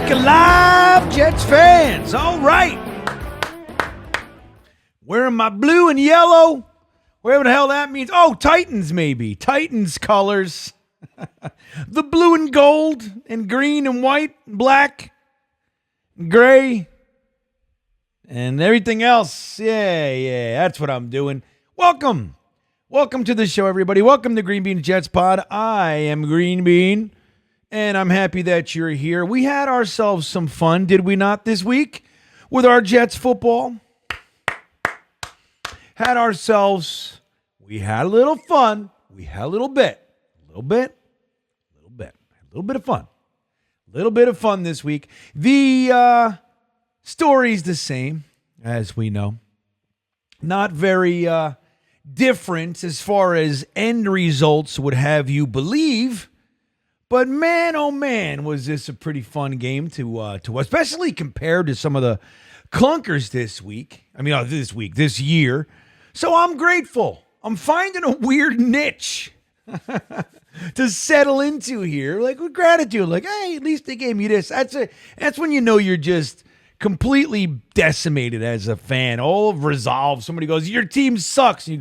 week alive, Jets fans. All right. Wearing my blue and yellow, whatever the hell that means. Oh, Titans maybe. Titans colors. The blue and gold and green and white and black and gray and everything else. Yeah, that's what I'm doing. Welcome to the show, everybody. Welcome to GreenBean's Jets Pod. I am Green Bean, and I'm happy that you're here. We had ourselves some fun, did we not, this week with our Jets football? We had a little fun. We had a little bit of fun this week. The story's the same, as we know. Not very different as far as end results would have you believe. But man, oh man, was this a pretty fun game to especially compared to some of the clunkers this year. So I'm grateful. I'm finding a weird niche to settle into here, like with gratitude. Like, hey, at least they gave me this. That's when you know you're just completely decimated as a fan. All resolved. Somebody goes, your team sucks. And you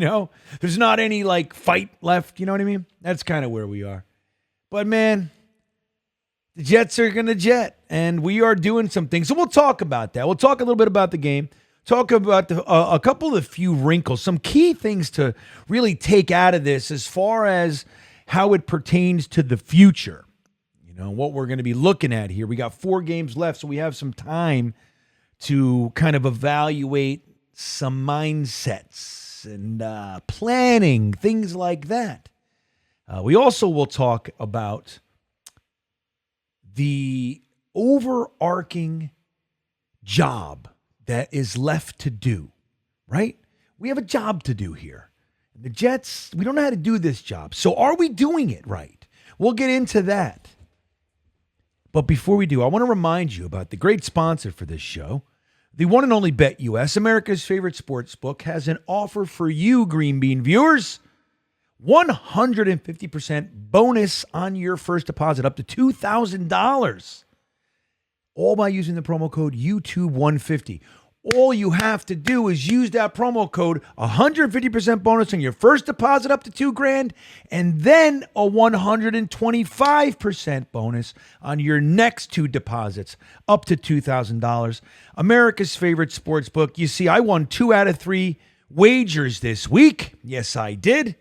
go, there's not any like fight left. You know what I mean? That's kind of where we are. But man, the Jets are going to jet, and we are doing some things. So we'll talk about that. We'll talk a little bit about the game. Talk about a couple of the few wrinkles, some key things to really take out of this as far as how it pertains to the future. You know, what we're going to be looking at here. We got 4 games left, so we have some time to kind of evaluate some mindsets and planning, things like that. We also will talk about the overarching job that is left to do, right? We have a job to do here. The Jets, we don't know how to do this job. So are we doing it right? We'll get into that. But before we do, I want to remind you about the great sponsor for this show. The one and only BetUS, America's favorite sports book, has an offer for you, Green Bean viewers. 150% bonus on your first deposit, up to $2,000. All by using the promo code YouTube150. All you have to do is use that promo code, 150% bonus on your first deposit up to $2,000, and then a 125% bonus on your next 2 deposits up to $2,000. America's favorite sports book. You see, I won 2 out of 3 wagers this week. Yes, I did.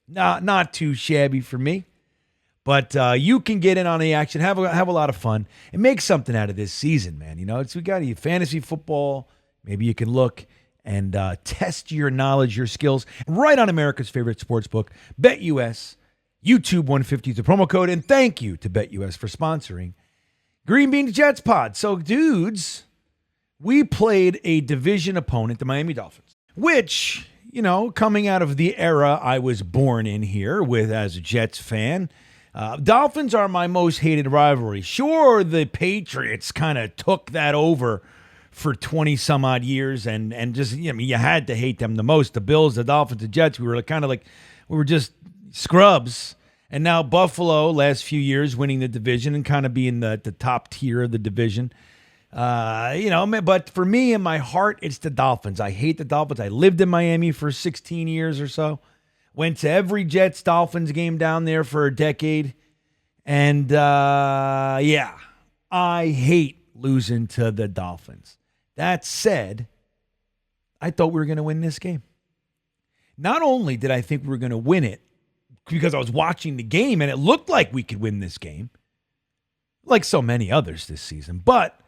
Not too shabby for me. But you can get in on the action, have a lot of fun, and make something out of this season, man. You know, we got fantasy football. Maybe you can look and test your knowledge, your skills, right on America's favorite sports book, BetUS. YouTube150 is the promo code, and thank you to BetUS for sponsoring Green Bean's Jets Pod. So, dudes, we played a division opponent, the Miami Dolphins, which, you know, coming out of the era I was born in here with as a Jets fan. Dolphins are my most hated rivalry. Sure, the Patriots kind of took that over for 20 some odd years and just, you had to hate them the most. The Bills, the Dolphins, the Jets, we were just scrubs. And now Buffalo, last few years, winning the division and kind of being the top tier of the division. But for me, in my heart, it's the Dolphins. I hate the Dolphins. I lived in Miami for 16 years or so. Went to every Jets-Dolphins game down there for a decade. And, I hate losing to the Dolphins. That said, I thought we were going to win this game. Not only did I think we were going to win it, because I was watching the game and it looked like we could win this game, like so many others this season, but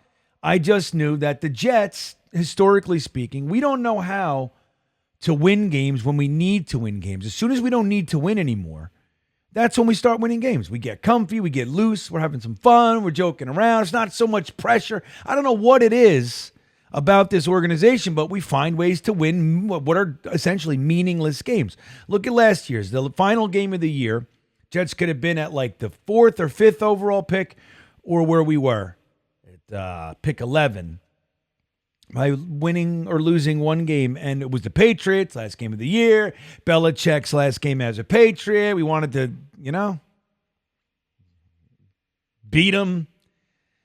I just knew that the Jets, historically speaking, we don't know how to win games when we need to win games. As soon as we don't need to win anymore, that's when we start winning games. We get comfy, we get loose, we're having some fun, we're joking around. It's not so much pressure. I don't know what it is about this organization, but we find ways to win what are essentially meaningless games. Look at last year's, the final game of the year. Jets could have been at like the 4th or 5th overall pick, or where we were at pick 11. By winning or losing one game, and it was the Patriots, last game of the year. Belichick's last game as a Patriot. We wanted to, beat them.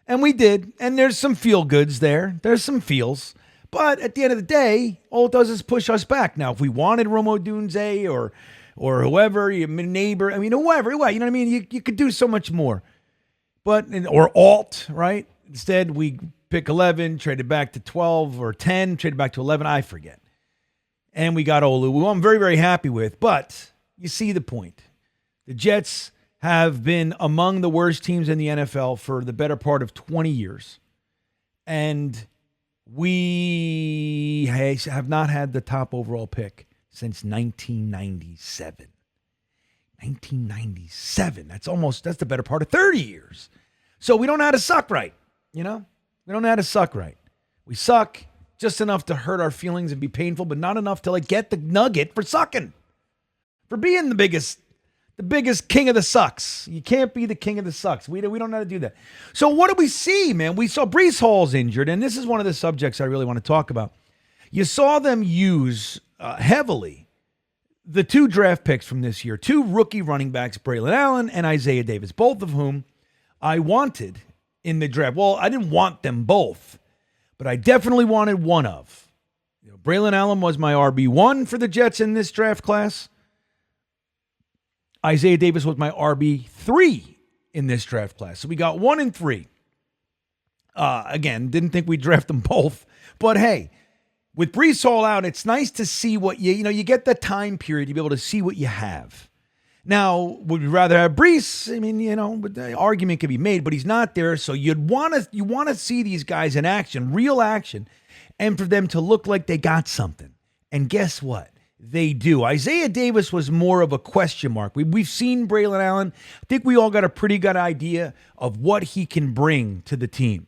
And we did. And there's some feel goods there. There's some feels. But at the end of the day, all it does is push us back. Now, if we wanted Romo Dunze or whoever, your neighbor, I mean, whoever, you know what I mean? You could do so much more. Or alt, right? Instead, we pick 11, traded back to 12 or 10, traded back to 11, I forget. And we got Olu, who I'm very, very happy with. But you see the point. The Jets have been among the worst teams in the NFL for the better part of 20 years. And we have not had the top overall pick since 1997. 1997. That's the better part of 30 years. So we don't know how to suck right, you know? We don't know how to suck right. We suck just enough to hurt our feelings and be painful, but not enough to get the nugget for sucking. For being the biggest king of the sucks. You can't be the king of the sucks. We don't know how to do that. So what do we see, man? We saw Breece Hall's injured, and this is one of the subjects I really want to talk about. You saw them use heavily the 2 draft picks from this year, 2 rookie running backs, Braylon Allen and Isaiah Davis, both of whom I wanted in the draft. Well, I didn't want them both, but I definitely wanted one of. Braylon Allen was my RB1 for the Jets in this draft class. Isaiah Davis was my RB3 in this draft class. So we got 1 and 3. Again, didn't think we'd draft them both. But hey, with Breece Hall out, it's nice to see what you get the time period to be able to see what you have. Now, would we rather have Breece? I mean, but the argument could be made, but he's not there. So you want to see these guys in action, real action, and for them to look like they got something. And guess what? They do. Isaiah Davis was more of a question mark. We've seen Braylon Allen. I think we all got a pretty good idea of what he can bring to the team.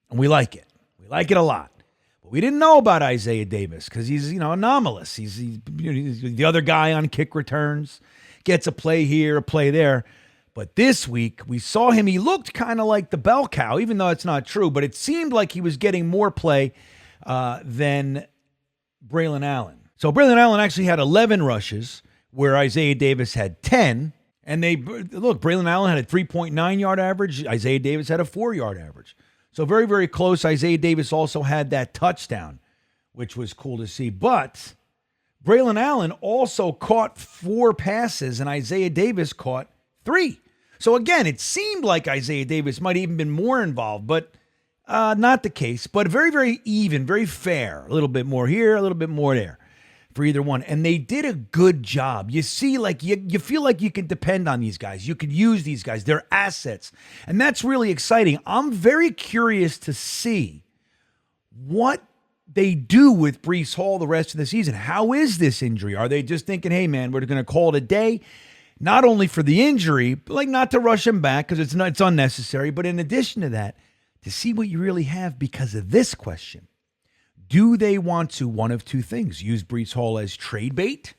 And we like it. We like it a lot. But we didn't know about Isaiah Davis because he's, anomalous. He's the other guy on kick returns. Gets a play here, a play there. But this week, we saw him. He looked kind of like the bell cow, even though it's not true. But it seemed like he was getting more play than Braylon Allen. So Braylon Allen actually had 11 rushes, where Isaiah Davis had 10. And Braylon Allen had a 3.9 yard average. Isaiah Davis had a 4-yard average. So very, very close. Isaiah Davis also had that touchdown, which was cool to see. But Braylon Allen also caught 4 passes, and Isaiah Davis caught 3. So again, it seemed like Isaiah Davis might have even been more involved, but not the case. But very, very even, very fair. A little bit more here, a little bit more there for either one. And they did a good job. You see, you feel like you can depend on these guys. You could use these guys. They're assets. And that's really exciting. I'm very curious to see what they do with Breece Hall the rest of the season. How is this injury? Are they just thinking, hey, man, we're going to call it a day? Not only for the injury, but not to rush him back because it's unnecessary, but in addition to that, to see what you really have because of this question. Do they want to, one of two things, use Breece Hall as trade bait?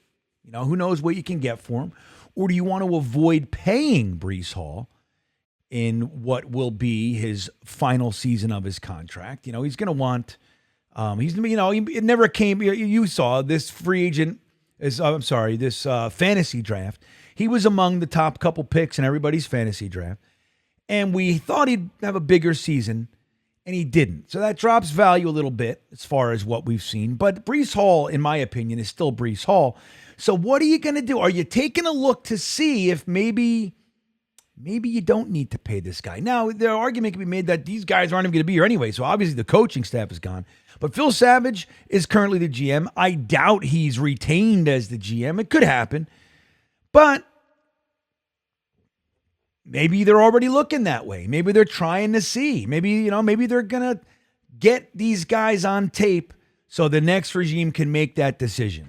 Who knows what you can get for him? Or do you want to avoid paying Breece Hall in what will be his final season of his contract? He's going to want, it never came, you saw this free agent, this fantasy draft. He was among the top couple picks in everybody's fantasy draft. And we thought he'd have a bigger season. And he didn't. So that drops value a little bit as far as what we've seen. But Breece Hall, in my opinion, is still Breece Hall. So what are you going to do? Are you taking a look to see if maybe you don't need to pay this guy? Now, the argument can be made that these guys aren't even going to be here anyway. So obviously the coaching staff is gone. But Phil Savage is currently the GM. I doubt he's retained as the GM. It could happen. But maybe they're already looking that way. Maybe they're trying to see. Maybe they're going to get these guys on tape so the next regime can make that decision.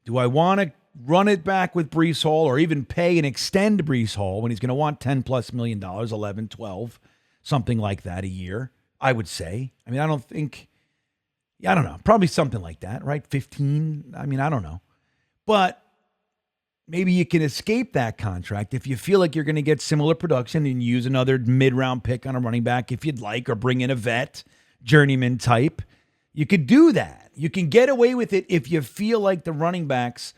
Do I want to run it back with Breece Hall or even pay and extend Breece Hall when he's going to want $10+ million, 11, 12, something like that a year, I would say. I don't know. Probably something like that, right? 15. I don't know. But maybe you can escape that contract if you feel like you're going to get similar production and use another mid-round pick on a running back if you'd like, or bring in a vet, journeyman type. You could do that. You can get away with it if you feel like the running backs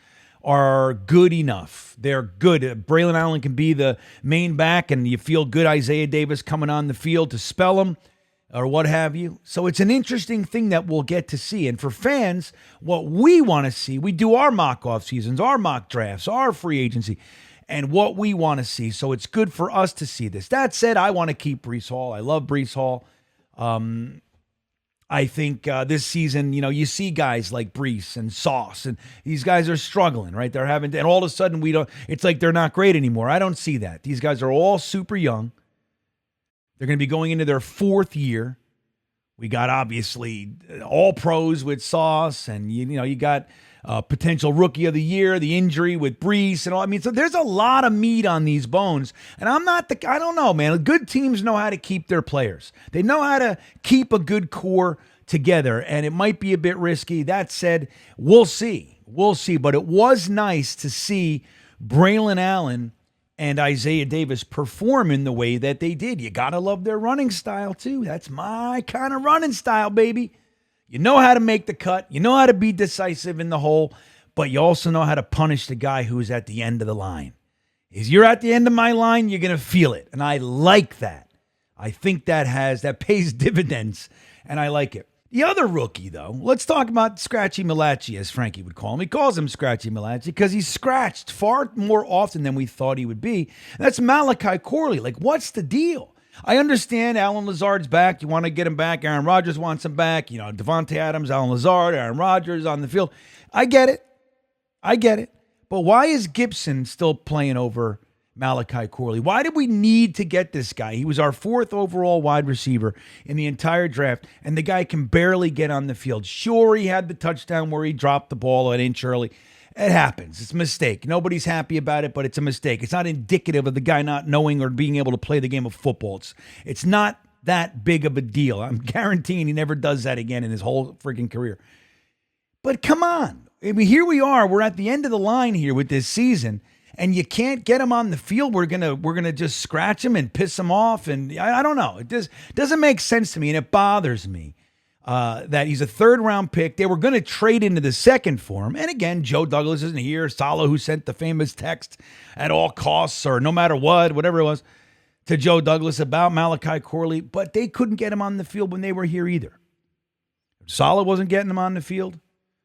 are good enough. They're good. Braylon Allen can be the main back, and you feel good Isaiah Davis coming on the field to spell him or what have you. So it's an interesting thing that we'll get to see. And for fans, what we want to see, we do our mock-off seasons, our mock drafts, our free agency, and what we want to see. So it's good for us to see this. That said, I want to keep Breece Hall. I love Breece Hall. I think this season, you see guys like Breece and Sauce, and these guys are struggling, right? They're having, and all of a sudden it's like they're not great anymore. I don't see that. These guys are all super young. They're going to be going into their fourth year. We got obviously all pros with Sauce, and you got potential rookie of the year, the injury with Breece and all. I mean, so there's a lot of meat on these bones. And I don't know, man. Good teams know how to keep their players. They know how to keep a good core together, and it might be a bit risky. That said, we'll see. We'll see. But it was nice to see Braylon Allen and Isaiah Davis perform in the way that they did. You got to love their running style, too. That's my kind of running style, baby. You know how to make the cut. You know how to be decisive in the hole, but you also know how to punish the guy who's at the end of the line. If you're at the end of my line, you're going to feel it, and I like that. I think that pays dividends, and I like it. The other rookie, though, let's talk about Scratchy Malachi, as Frankie would call him. He calls him Scratchy Malachi because he's scratched far more often than we thought he would be. And that's Malachi Corley. Like, what's the deal? I understand Alan Lazard's back. You want to get him back. Aaron Rodgers wants him back. Devontae Adams, Alan Lazard, Aaron Rodgers on the field. I get it. But why is Gibson still playing over Malachi Corley? Why did we need to get this guy? He was our 4th overall wide receiver in the entire draft, and the guy can barely get on the field. Sure, he had the touchdown where he dropped the ball an inch early. It happens. It's a mistake. Nobody's happy about it, but it's a mistake. It's not indicative of the guy not knowing or being able to play the game of football. It's not that big of a deal. I'm guaranteeing he never does that again in his whole freaking career. But come on. I mean, here we are. We're at the end of the line here with this season, and you can't get him on the field. We're gonna just scratch him and piss him off, and I don't know. It doesn't make sense to me, and it bothers me. That he's a 3rd-round pick. They were going to trade into the 2nd for him. And again, Joe Douglas isn't here. Salah, who sent the famous text at all costs or no matter what, whatever it was, to Joe Douglas about Malachi Corley. But they couldn't get him on the field when they were here either. Salah wasn't getting him on the field.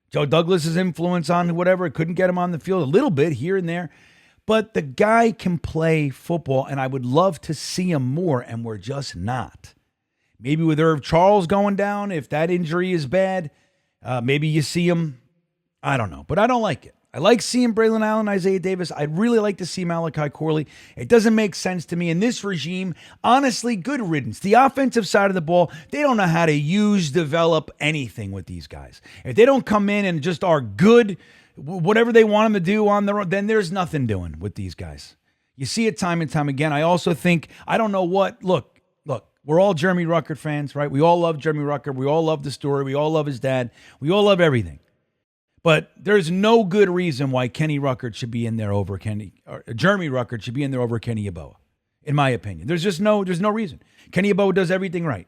Joe Douglas's influence on whatever, couldn't get him on the field a little bit here and there. But the guy can play football, and I would love to see him more, and we're just not. Maybe with Irv Charles going down, if that injury is bad, maybe you see him. I don't know, but I don't like it. I like seeing Braylon Allen, Isaiah Davis. I'd really like to see Malachi Corley. It doesn't make sense to me. In this regime, honestly, good riddance. The offensive side of the ball, they don't know how to develop anything with these guys. If they don't come in and just are good, whatever they want them to do on their own, then there's nothing doing with these guys. You see it time and time again. I also think, I don't know what, look, we're all Jeremy Ruckert fans, right? We all love Jeremy Ruckert. We all love the story. We all love his dad. We all love everything. But there's no good reason why Kenny Ruckert should be in there over Jeremy Ruckert should be in there over Kenny Yeboah, in my opinion. There's no reason. Kenny Yeboah does everything right.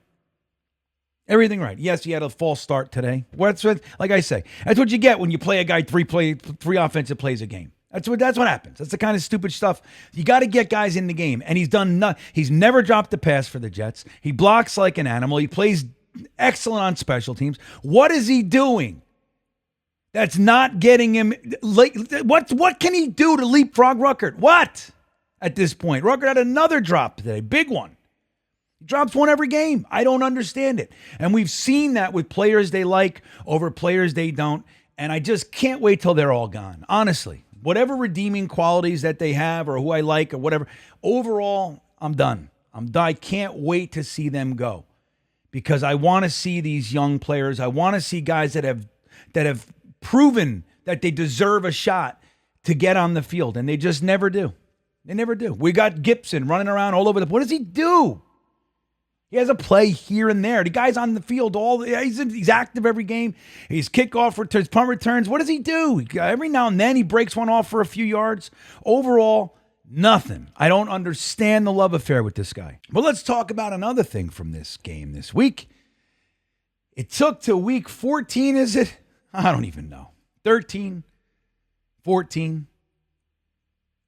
Everything right. Yes, he had a false start today. Like I say, that's what you get when you play a guy three offensive plays a game. That's what happens. That's the kind of stupid stuff. You got to get guys in the game. And he's never dropped a pass for the Jets. He blocks like an animal. He plays excellent on special teams. What is he doing that's not getting him? What can he do to leapfrog Ruckert? What? At this point, Ruckert had another drop today, big one. He drops one every game. I don't understand it. And we've seen that with players they like over players they don't. And I just can't wait till they're all gone. Honestly. Whatever redeeming qualities that they have or who I like or whatever, overall, I'm done. I can't wait to see them go because I want to see these young players. I want to see guys that have proven that they deserve a shot to get on the field, and they just never do. They never do. We got Gibson running around all over what does he do? He has a play here and there. The guy's on the field he's active every game. He's kickoff returns, punt returns. What does he do? Every now and then he breaks one off for a few yards. Overall, nothing. I don't understand the love affair with this guy. But let's talk about another thing from this game this week. It took to week 14, is it? I don't even know. 13. 14.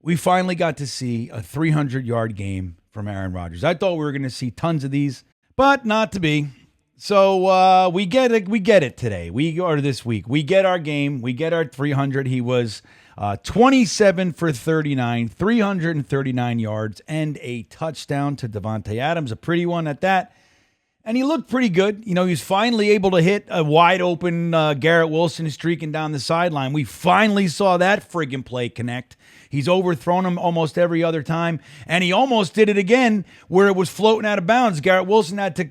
We finally got to see a 300-yard game from Aaron Rodgers. I thought we were going to see tons of these, but not to be. So we get it today. This week. We get our game. We get our 300. He was 27 for 39, 339 yards, and a touchdown to Davante Adams, a pretty one at that. And he looked pretty good. You know, he was finally able to hit a wide open Garrett Wilson streaking down the sideline. We finally saw that friggin' play connect. He's overthrown him almost every other time. And he almost did it again where it was floating out of bounds. Garrett Wilson had to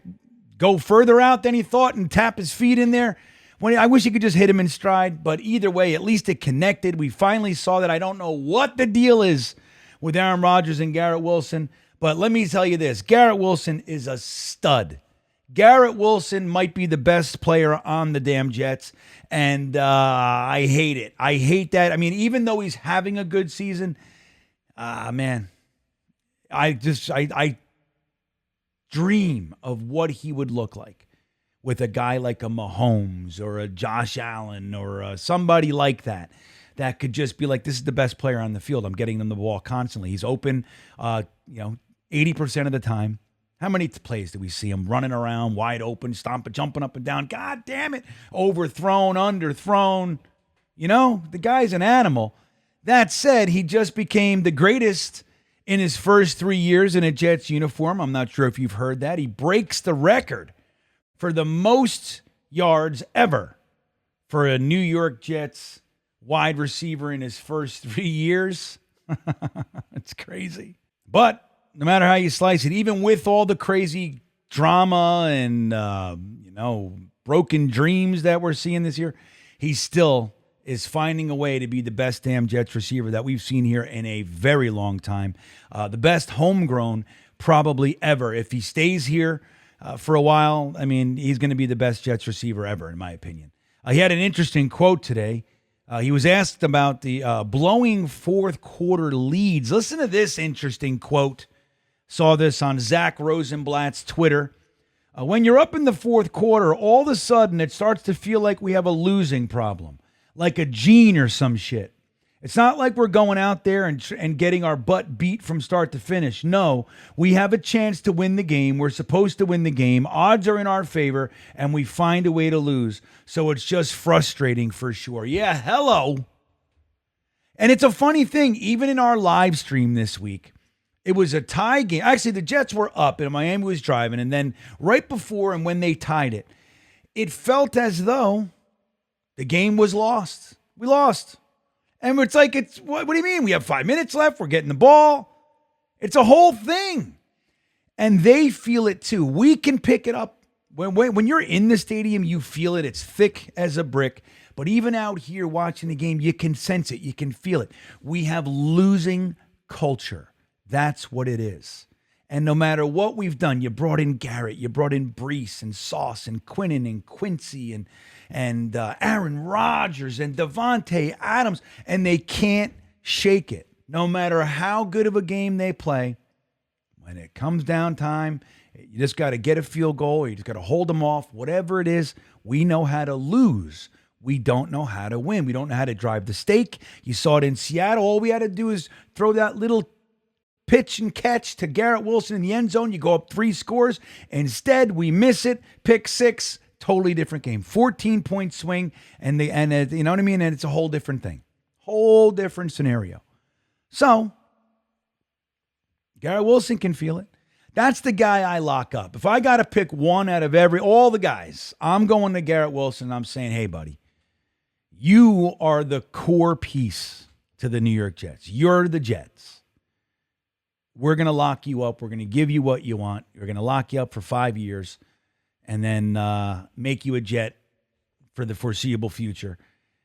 go further out than he thought and tap his feet in there. I wish he could just hit him in stride. But either way, at least it connected. We finally saw that. I don't know what the deal is with Aaron Rodgers and Garrett Wilson. But let me tell you this. Garrett Wilson is a stud. Garrett Wilson might be the best player on the damn Jets, and I hate it. I hate that. I mean, even though he's having a good season, man, I dream of what he would look like with a guy like a Mahomes or a Josh Allen or somebody like that could just be like, this is the best player on the field. I'm getting them the ball constantly. He's open, 80% of the time. How many plays do we see him running around, wide open, stomping, jumping up and down? God damn it. Overthrown, underthrown. You know, the guy's an animal. That said, he just became the greatest in his first 3 years in a Jets uniform. I'm not sure if you've heard that. He breaks the record for the most yards ever for a New York Jets wide receiver in his first 3 years. It's crazy. But no matter how you slice it, even with all the crazy drama and, broken dreams that we're seeing this year, he still is finding a way to be the best damn Jets receiver that we've seen here in a very long time. The best homegrown probably ever. If he stays here for a while, I mean, he's going to be the best Jets receiver ever, in my opinion. He had an interesting quote today. He was asked about the blowing fourth quarter leads. Listen to this interesting quote. Saw this on Zach Rosenblatt's Twitter. When you're up in the fourth quarter, all of a sudden it starts to feel like we have a losing problem, like a gene or some shit. It's not like we're going out there and getting our butt beat from start to finish. No, we have a chance to win the game. We're supposed to win the game. Odds are in our favor, and we find a way to lose. So it's just frustrating for sure. Yeah, hello. And it's a funny thing, even in our live stream this week, it was a tie game. Actually, the Jets were up and Miami was driving. And then right before and when they tied it, it felt as though the game was lost. We lost. And it's like, what do you mean? We have 5 minutes left. We're getting the ball. It's a whole thing. And they feel it too. We can pick it up. When you're in the stadium, you feel it. It's thick as a brick. But even out here watching the game, you can sense it. You can feel it. We have losing culture. That's what it is. And no matter what we've done, you brought in Garrett, you brought in Brees and Sauce and Quinnen and Quincy and Aaron Rodgers and Davante Adams, and they can't shake it. No matter how good of a game they play, when it comes down time, you just got to get a field goal, or you just got to hold them off, whatever it is. We know how to lose. We don't know how to win. We don't know how to drive the stake. You saw it in Seattle. All we had to do is throw that little pitch and catch to Garrett Wilson in the end zone. You go up 3 scores. Instead, we miss it. Pick 6. Totally different game. 14-point swing. And you know what I mean? And it's a whole different thing. Whole different scenario. So, Garrett Wilson can feel it. That's the guy I lock up. If I got to pick one out of all the guys, I'm going to Garrett Wilson. I'm saying, hey, buddy, you are the core piece to the New York Jets. You're the Jets. We're going to lock you up. We're going to give you what you want. We're going to lock you up for 5 years and then make you a Jet for the foreseeable future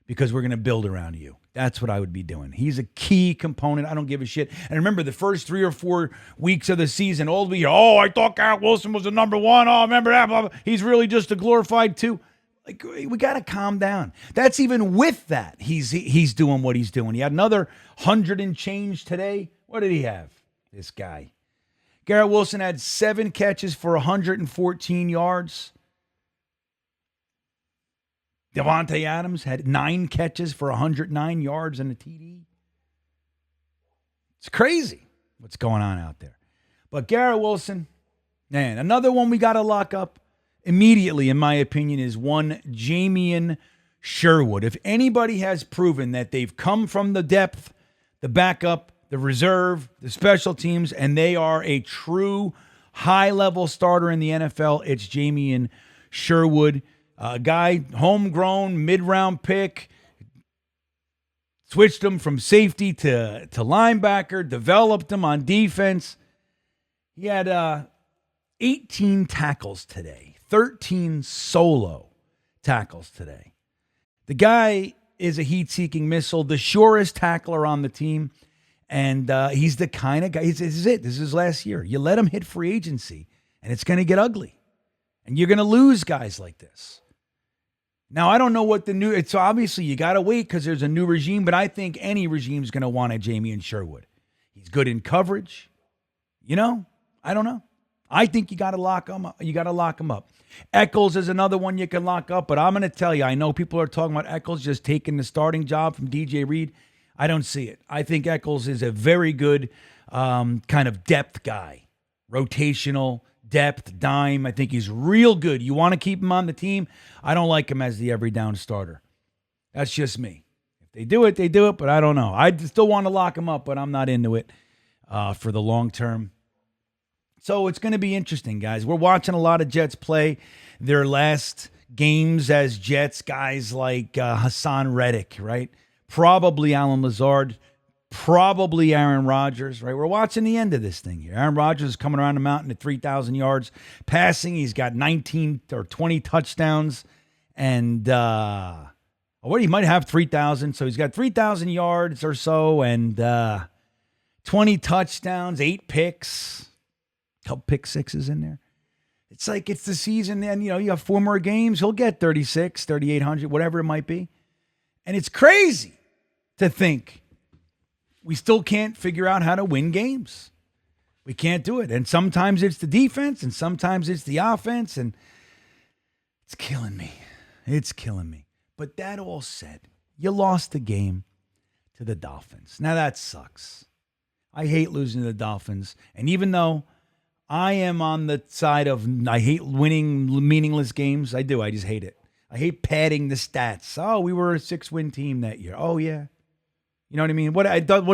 because we're going to build around you. That's what I would be doing. He's a key component. I don't give a shit. And remember, the first 3 or 4 weeks of the season, all the I thought Garrett Wilson was the number 1. Oh, remember that? Blah, blah. He's really just a glorified 2. Like, we got to calm down. That's even with that. He's doing what he's doing. He had another 100 and change today. What did he have? This guy. Garrett Wilson had 7 catches for 114 yards. Devontae Adams had 9 catches for 109 yards and a TD. It's crazy what's going on out there. But Garrett Wilson, man, another one we got to lock up immediately, in my opinion, is one Jamien Sherwood. If anybody has proven that they've come from the depth, the backup, the reserve, the special teams, and they are a true high-level starter in the NFL, it's Jamien Sherwood. A guy, homegrown, mid-round pick, switched him from safety to linebacker, developed him on defense. He had 18 tackles today, 13 solo tackles today. The guy is a heat-seeking missile, the surest tackler on the team, and he's the kind of guy, this is it. This is his last year. You let him hit free agency, and it's going to get ugly, and you're going to lose guys like this. Now, I don't know what it's obviously you got to wait because there's a new regime, but I think any regime is going to want a Jamien Sherwood. He's good in coverage. I don't know. I think you got to lock him up. You got to lock him up. Eccles is another one you can lock up, but I'm going to tell you, I know people are talking about Eccles just taking the starting job from DJ Reed. I don't see it. I think Eccles is a very good kind of depth guy, rotational depth, dime. I think he's real good. You want to keep him on the team. I don't like him as the every down starter. That's just me. If they do it, they do it, but I don't know. I still want to lock him up, but I'm not into it for the long term. So it's going to be interesting, guys. We're watching a lot of Jets play their last games as Jets, guys like Hassan Reddick, right? Probably Alan Lazard, probably Aaron Rodgers, right? We're watching the end of this thing here. Aaron Rodgers is coming around the mountain at 3,000 yards passing. He's got 19 or 20 touchdowns. And he might have 3,000. So he's got 3,000 yards or so and 20 touchdowns, 8 picks, a couple pick sixes in there. It's like it's the season. And, you have 4 more games. He'll get 36, 3,800, whatever it might be. And it's crazy to think we still can't figure out how to win games. We can't do it. And sometimes it's the defense and sometimes it's the offense. And it's killing me. It's killing me. But that all said, you lost the game to the Dolphins. Now that sucks. I hate losing to the Dolphins. And even though I am on the side of I hate winning meaningless games, I do. I just hate it. I hate padding the stats. Oh, we were a 6-win team that year. Oh, yeah. You know what I mean? What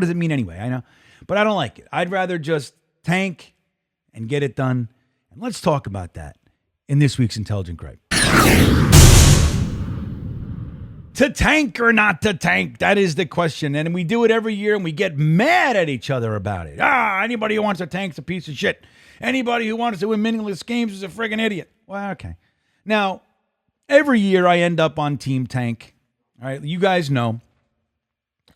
does it mean anyway? I know. But I don't like it. I'd rather just tank and get it done. And let's talk about that in this week's Intelligent Gripe. To tank or not to tank? That is the question. And we do it every year and we get mad at each other about it. Anybody who wants to tank's a piece of shit. Anybody who wants to win meaningless games is a friggin' idiot. Well, okay. Now, every year I end up on Team Tank. All right, you guys know.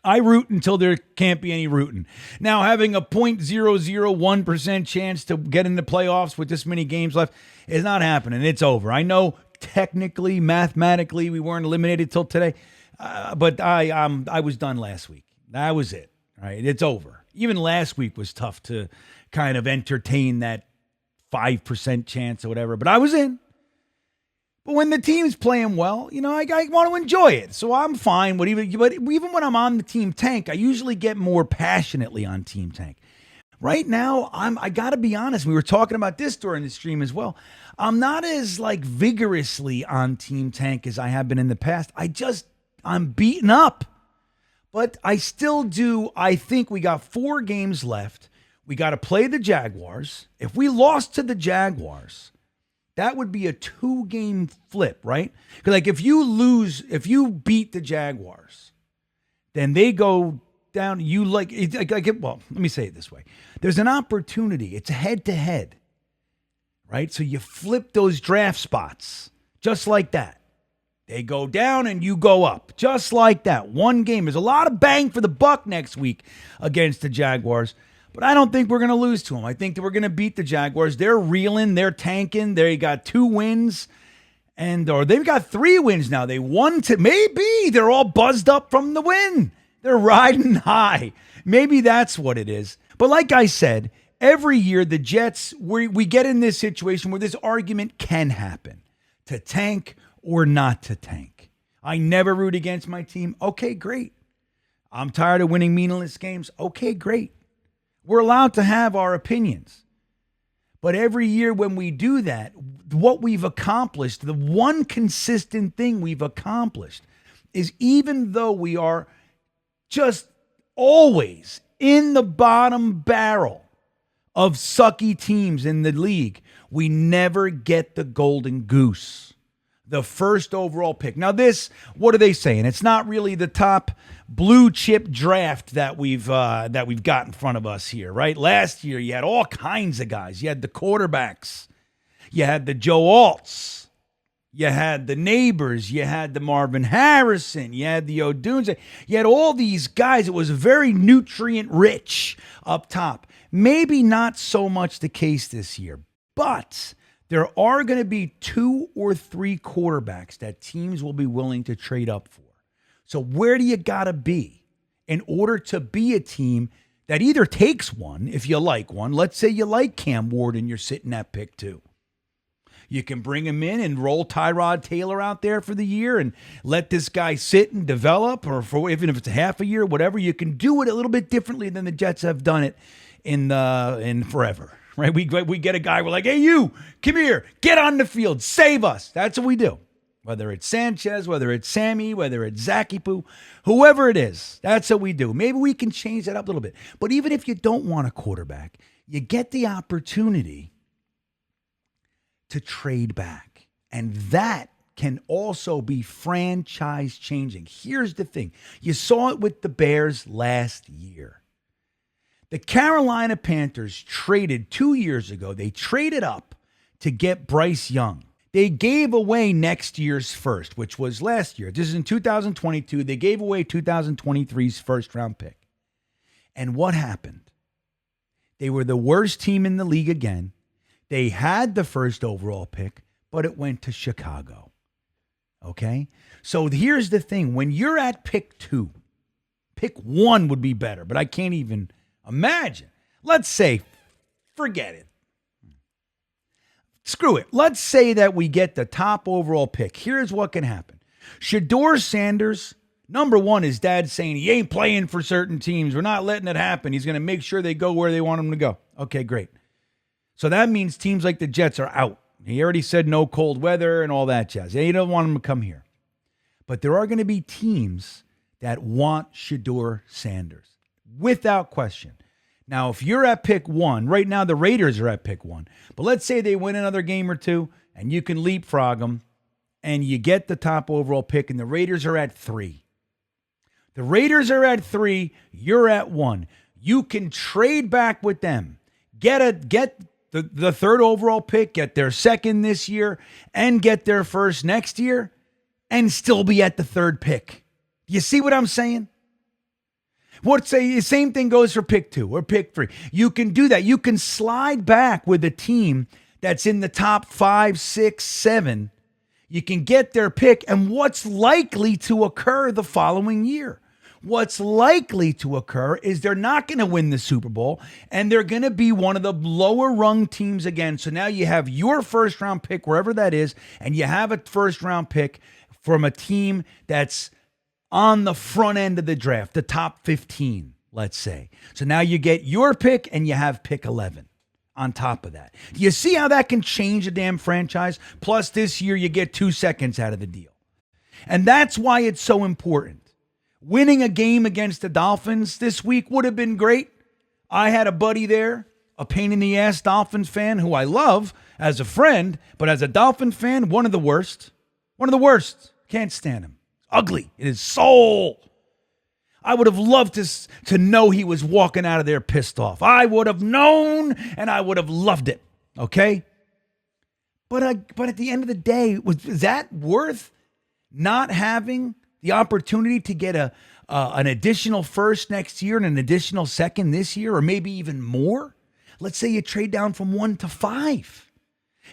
I root until there can't be any rooting. Now, having a 0.001% chance to get into playoffs with this many games left is not happening. It's over. I know technically, mathematically, we weren't eliminated till today, but I was done last week. That was it. All right, it's over. Even last week was tough to kind of entertain that 5% chance or whatever, but I was in. But when the team's playing well, I want to enjoy it. So I'm fine with even when I'm on the Team Tank, I usually get more passionately on Team Tank. Right now, I got to be honest. We were talking about this during the stream as well. I'm not as vigorously on Team Tank as I have been in the past. I'm beaten up. But I still do. I think we got 4 games left. We got to play the Jaguars. If we lost to the Jaguars, that would be a 2-game flip, right? Because if you beat the Jaguars, then they go down. Well, let me say it this way. There's an opportunity. It's a head-to-head, right? So you flip those draft spots just like that. They go down and you go up just like that. 1 game. There's a lot of bang for the buck next week against the Jaguars. But I don't think we're going to lose to them. I think that we're going to beat the Jaguars. They're reeling. They're tanking. They got 2 wins. Or they've got 3 wins now. They won maybe they're all buzzed up from the win. They're riding high. Maybe that's what it is. But like I said, every year the Jets, we get in this situation where this argument can happen. To tank or not to tank. I never root against my team. Okay, great. I'm tired of winning meaningless games. Okay, great. We're allowed to have our opinions. But every year when we do that, what we've accomplished, the one consistent thing we've accomplished is even though we are just always in the bottom barrel of sucky teams in the league, we never get the golden goose, the first overall pick. Now this, what are they saying? It's not really the top blue chip draft that we've got in front of us here, right? Last year you had all kinds of guys. You had the quarterbacks, you had the Joe Alts, you had the Neighbors, you had the Marvin Harrison, you had the O'Dunes, you had all these guys. It was very nutrient rich up top. Maybe not so much the case this year, but there are going to be 2 or 3 quarterbacks that teams will be willing to trade up for. So where do you got to be in order to be a team that either takes one, if you like one? Let's say you like Cam Ward and you're sitting at pick 2. You can bring him in and roll Tyrod Taylor out there for the year and let this guy sit and develop, or for even if it's a half a year, whatever. You can do it a little bit differently than the Jets have done it in forever. Right? We get a guy, we're like, hey, you, come here, get on the field, save us. That's what we do. Whether it's Sanchez, whether it's Sammy, whether it's Zachy Poo, whoever it is, that's what we do. Maybe we can change that up a little bit. But even if you don't want a quarterback, you get the opportunity to trade back. And that can also be franchise changing. Here's the thing. You saw it with the Bears last year. The Carolina Panthers traded 2 years ago. They traded up to get Bryce Young. They gave away next year's first, which was last year. This is in 2022. They gave away 2023's first round pick. And what happened? They were the worst team in the league again. They had the first overall pick, but it went to Chicago. Okay? So here's the thing. When you're at pick 2, pick 1 would be better, but I can't even imagine. Let's say, forget it. Screw it. Let's say that we get the top overall pick. Here's what can happen. Shedeur Sanders, number 1, his dad's saying he ain't playing for certain teams. We're not letting it happen. He's going to make sure they go where they want him to go. Okay, great. So that means teams like the Jets are out. He already said no cold weather and all that jazz. They don't want him to come here. But there are going to be teams that want Shedeur Sanders, without question. Now, if you're at pick 1, right now the Raiders are at pick 1, but let's say they win another game or 2 and you can leapfrog them and you get the top overall pick and the Raiders are at 3. The Raiders are at 3, you're at 1. You can trade back with them. Get the third overall pick, get their second this year, and get their first next year, and still be at the third pick. You see what I'm saying? The same thing goes for pick 2 or pick 3. You can do that. You can slide back with a team that's in the top 5, 6, 7. You can get their pick, and what's likely to occur the following year? What's likely to occur is they're not going to win the Super Bowl, and they're going to be one of the lower rung teams again. So now you have your first round pick, wherever that is, and you have a first round pick from a team that's on the front end of the draft, the top 15, let's say. So now you get your pick and you have pick 11 on top of that. Do you see how that can change a damn franchise? Plus this year you get 2 seconds out of the deal. And that's why it's so important. Winning a game against the Dolphins this week would have been great. I had a buddy there, a pain in the ass Dolphins fan who I love as a friend, but as a Dolphin fan, one of the worst. One of the worst. Can't stand him. Ugly in his soul. I would have loved to know he was walking out of there pissed off. I would have known, and I would have loved it. Okay? But at the end of the day, was that worth not having the opportunity to get an additional first next year and an additional second this year, or maybe even more? Let's say you trade down from 1 to 5.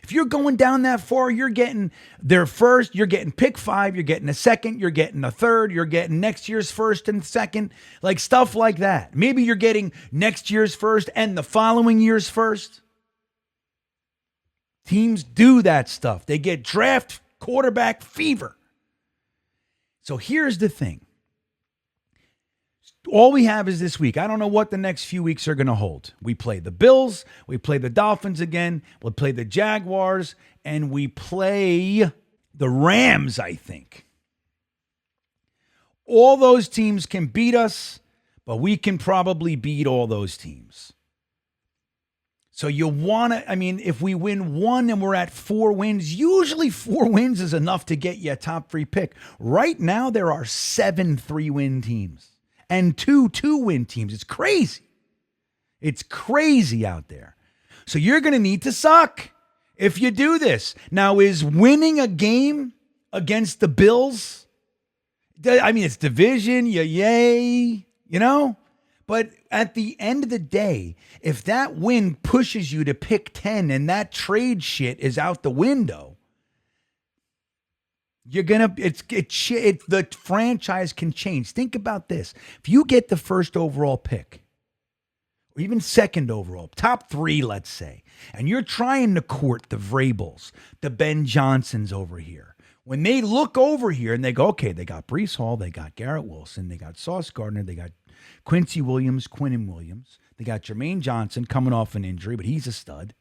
If you're going down that far, you're getting their first, you're getting pick 5, you're getting a second, you're getting a third, you're getting next year's first and second, like stuff like that. Maybe you're getting next year's first and the following year's first. Teams do that stuff. They get draft quarterback fever. So here's the thing. All we have is this week. I don't know what the next few weeks are going to hold. We play the Bills. We play the Dolphins again. We'll play the Jaguars. And we play the Rams, I think. All those teams can beat us, but we can probably beat all those teams. So you want to, if we win one and we're at 4 wins, usually 4 wins is enough to get you a top 3 pick. Right now, there are 7 3-win teams and 2 2-win teams. It's crazy. It's crazy out there. So you're going to need to suck if you do this. Now, is winning a game against the Bills, it's division, yay, But at the end of the day, if that win pushes you to pick 10 and that trade shit is out the window, the franchise can change. Think about this. If you get the first overall pick, or even second overall, top 3, let's say, and you're trying to court the Vrabels, the Ben Johnsons over here, when they look over here and they go, okay, they got Breece Hall, they got Garrett Wilson, they got Sauce Gardner, they got Quinnen Williams, they got Jermaine Johnson coming off an injury, but he's a stud.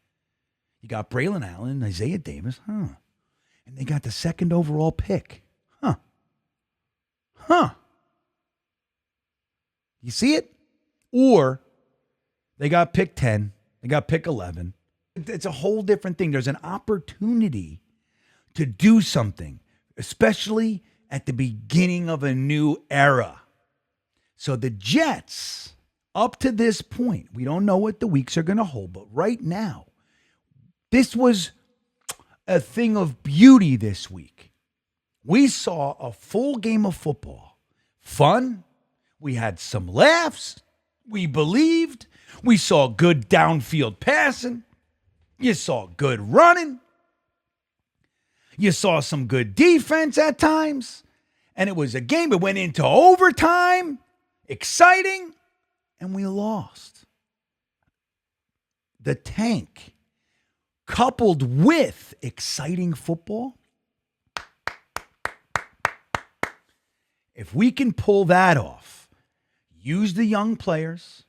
You got Braylon Allen, Isaiah Davis, And they got the second overall pick. You see it? Or they got pick 10, they got pick 11. It's a whole different thing. There's an opportunity to do something, especially at the beginning of a new era. So the Jets, up to this point, we don't know what the weeks are going to hold, but right now, this was a thing of beauty this week. We saw a full game of football. Fun. We had some laughs. We believed. We saw good downfield passing. You saw good running. You saw some good defense at times. And it was a game that went into overtime. Exciting. And we lost. The tank, coupled with exciting football, if we can pull that off, use the young players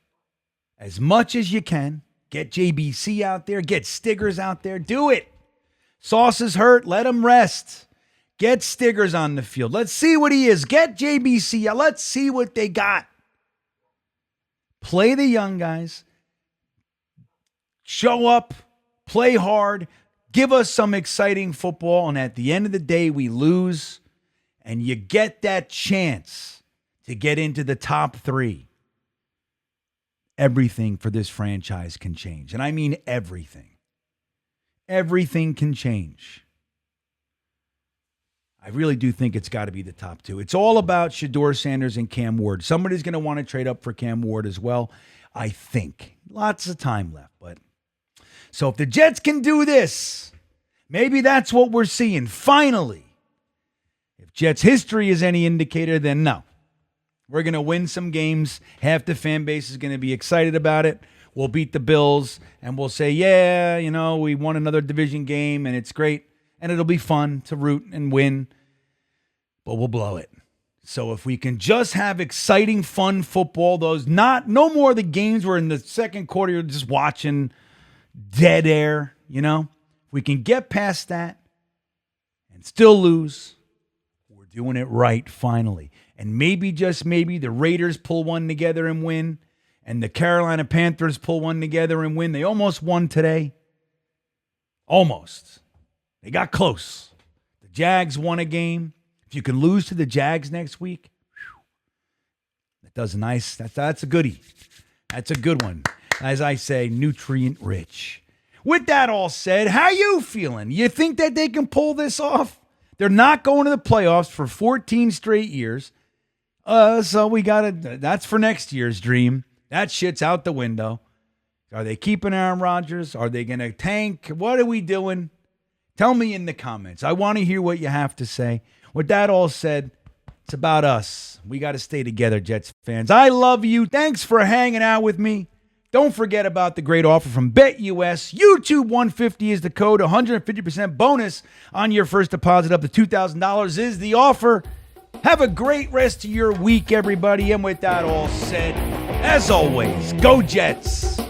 as much as you can, get JBC out there, get Stiggers out there, do it. Sauce is hurt, let him rest. Get Stiggers on the field. Let's see what he is. Get JBC out. Let's see what they got. Play the young guys. Show up. Play hard. Give us some exciting football. And at the end of the day, we lose. And you get that chance to get into the top 3. Everything for this franchise can change. And I mean everything. Everything can change. I really do think it's got to be the top 2. It's all about Shedeur Sanders and Cam Ward. Somebody's going to want to trade up for Cam Ward as well, I think. Lots of time left. But so if the Jets can do this, maybe that's what we're seeing. Finally, if Jets history is any indicator, then no. We're going to win some games. Half the fan base is going to be excited about it. We'll beat the Bills, and we'll say, yeah, we won another division game, and it's great. And it'll be fun to root and win, but we'll blow it. So if we can just have exciting, fun football, no more of the games where in the second quarter you're just watching dead air, If we can get past that and still lose, we're doing it right finally. And maybe, just maybe, the Raiders pull one together and win, and the Carolina Panthers pull one together and win. They almost won today. Almost. They got close. The Jags won a game. If you can lose to the Jags next week, that does nice. That's a goodie. That's a good one. As I say, nutrient rich. With that all said, how you feeling? You think that they can pull this off? They're not going to the playoffs for 14 straight years. So we that's for next year's dream. That shit's out the window. Are they keeping Aaron Rodgers? Are they going to tank? What are we doing? Tell me in the comments. I want to hear what you have to say. With that all said, it's about us. We got to stay together, Jets fans. I love you. Thanks for hanging out with me. Don't forget about the great offer from BetUS. YouTube150 is the code. 150% bonus on your first deposit up to $2,000 is the offer. Have a great rest of your week, everybody. And with that all said, as always, go Jets!